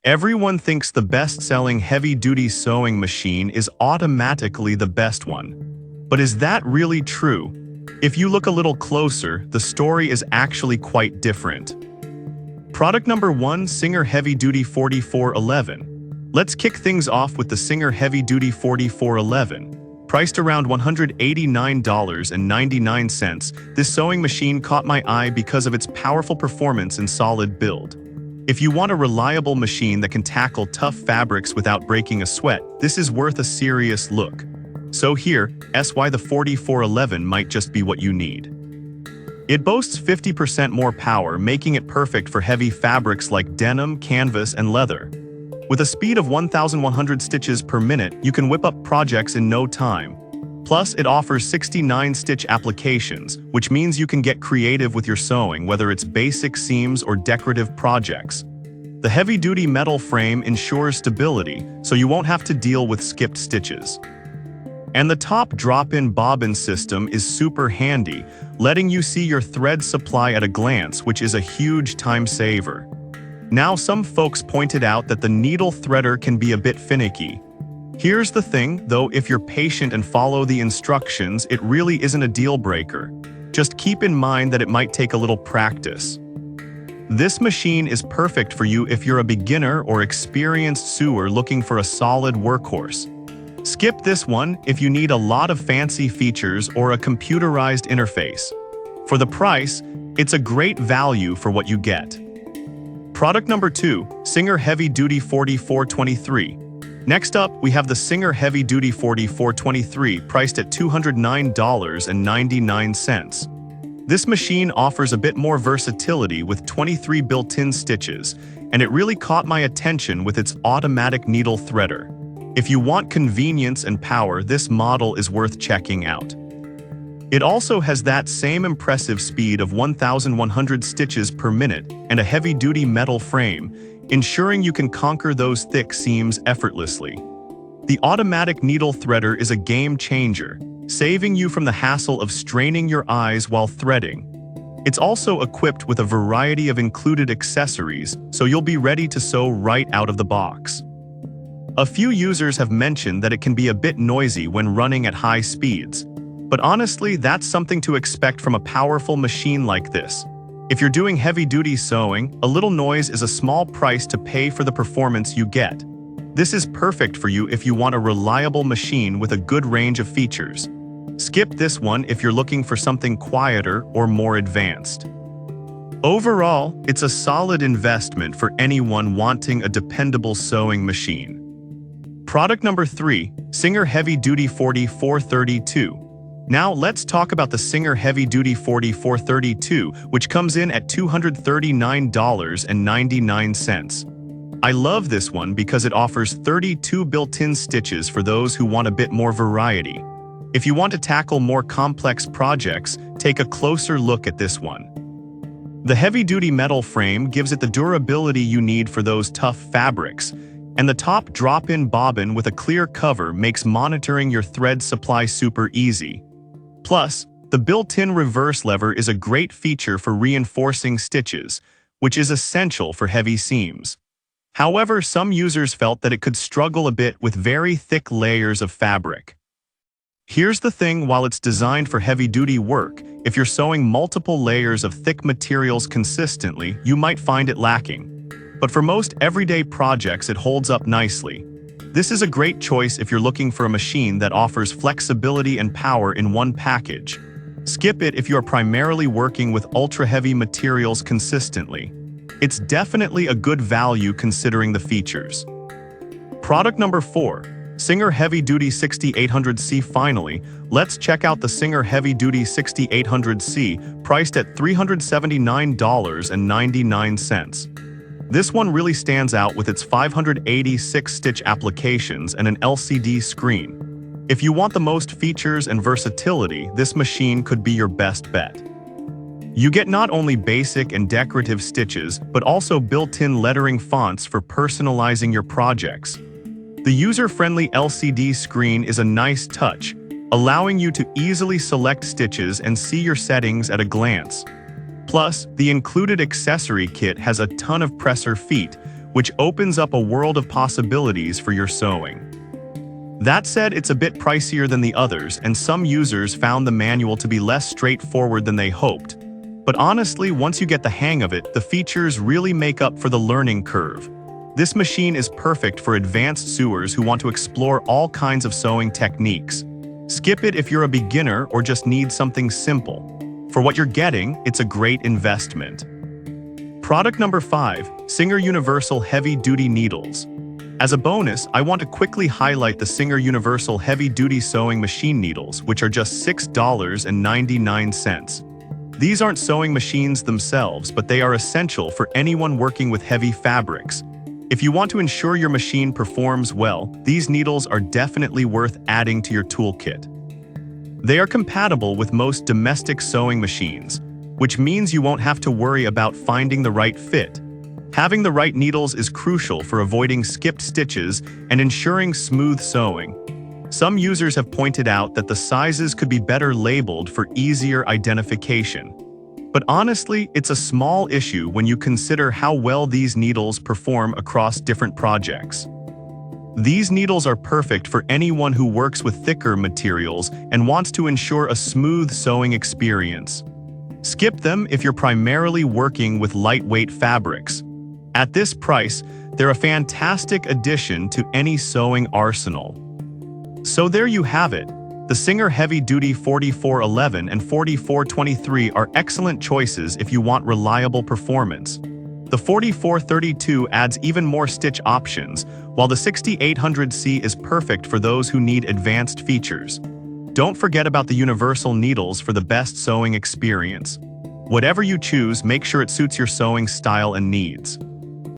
Everyone thinks the best-selling heavy-duty sewing machine is automatically the best one. But is that really true? If you look a little closer, the story is actually quite different. Product number 1, Singer Heavy Duty 4411. Let's kick things off with the Singer Heavy Duty 4411. Priced around $189.99, this sewing machine caught my eye because of its powerful performance and solid build. If you want a reliable machine that can tackle tough fabrics without breaking a sweat, this is worth a serious look. So here's why the 4411 might just be what you need. It boasts 50% more power, making it perfect for heavy fabrics like denim, canvas, and leather. With a speed of 1,100 stitches per minute, you can whip up projects in no time. Plus, it offers 69 stitch applications, which means you can get creative with your sewing, whether it's basic seams or decorative projects. The heavy-duty metal frame ensures stability, so you won't have to deal with skipped stitches. And the top drop-in bobbin system is super handy, letting you see your thread supply at a glance, which is a huge time saver. Now, some folks pointed out that the needle threader can be a bit finicky. Here's the thing, though, if you're patient and follow the instructions, it really isn't a deal breaker. Just keep in mind that it might take a little practice. This machine is perfect for you if you're a beginner or experienced sewer looking for a solid workhorse. Skip this one if you need a lot of fancy features or a computerized interface. For the price, it's a great value for what you get. Product number 2, Singer Heavy Duty 4423. Next up, we have the Singer Heavy Duty 4423, priced at $209.99. This machine offers a bit more versatility with 23 built-in stitches, and it really caught my attention with its automatic needle threader. If you want convenience and power, this model is worth checking out. It also has that same impressive speed of 1,100 stitches per minute and a heavy-duty metal frame, ensuring you can conquer those thick seams effortlessly. The automatic needle threader is a game changer, saving you from the hassle of straining your eyes while threading. It's also equipped with a variety of included accessories, so you'll be ready to sew right out of the box. A few users have mentioned that it can be a bit noisy when running at high speeds, but honestly, that's something to expect from a powerful machine like this. If you're doing heavy-duty sewing, a little noise is a small price to pay for the performance you get. This is perfect for you if you want a reliable machine with a good range of features. Skip this one if you're looking for something quieter or more advanced. Overall, it's a solid investment for anyone wanting a dependable sewing machine. Product number 3, Singer Heavy Duty 4432. Now let's talk about the Singer Heavy Duty 4432, which comes in at $239.99. I love this one because it offers 32 built-in stitches for those who want a bit more variety. If you want to tackle more complex projects, take a closer look at this one. The heavy-duty metal frame gives it the durability you need for those tough fabrics, and the top drop-in bobbin with a clear cover makes monitoring your thread supply super easy. Plus, the built-in reverse lever is a great feature for reinforcing stitches, which is essential for heavy seams. However, some users felt that it could struggle a bit with very thick layers of fabric. Here's the thing, while it's designed for heavy-duty work, if you're sewing multiple layers of thick materials consistently, you might find it lacking. But for most everyday projects, it holds up nicely. This is a great choice if you're looking for a machine that offers flexibility and power in one package. Skip it if you are primarily working with ultra-heavy materials consistently. It's definitely a good value considering the features. Product number 4, Singer Heavy Duty 6800C. Finally, let's check out the Singer Heavy Duty 6800C, priced at $379.99. This one really stands out with its 586 stitch applications and an LCD screen. If you want the most features and versatility, this machine could be your best bet. You get not only basic and decorative stitches, but also built-in lettering fonts for personalizing your projects. The user-friendly LCD screen is a nice touch, allowing you to easily select stitches and see your settings at a glance. Plus, the included accessory kit has a ton of presser feet, which opens up a world of possibilities for your sewing. That said, it's a bit pricier than the others, and some users found the manual to be less straightforward than they hoped. But honestly, once you get the hang of it, the features really make up for the learning curve. This machine is perfect for advanced sewers who want to explore all kinds of sewing techniques. Skip it if you're a beginner or just need something simple. For what you're getting, it's a great investment. Product number 5, Singer Universal Heavy Duty Needles. As a bonus, I want to quickly highlight the Singer Universal Heavy Duty Sewing Machine Needles, which are just $6.99. These aren't sewing machines themselves, but they are essential for anyone working with heavy fabrics. If you want to ensure your machine performs well, these needles are definitely worth adding to your toolkit. They are compatible with most domestic sewing machines, which means you won't have to worry about finding the right fit. Having the right needles is crucial for avoiding skipped stitches and ensuring smooth sewing. Some users have pointed out that the sizes could be better labeled for easier identification. But honestly, it's a small issue when you consider how well these needles perform across different projects. These needles are perfect for anyone who works with thicker materials and wants to ensure a smooth sewing experience. Skip them if you're primarily working with lightweight fabrics. At this price, they're a fantastic addition to any sewing arsenal. So there you have it. The Singer Heavy Duty 4411 and 4423 are excellent choices if you want reliable performance. The 4432 adds even more stitch options, while the 6800C is perfect for those who need advanced features. Don't forget about the universal needles for the best sewing experience. Whatever you choose, make sure it suits your sewing style and needs.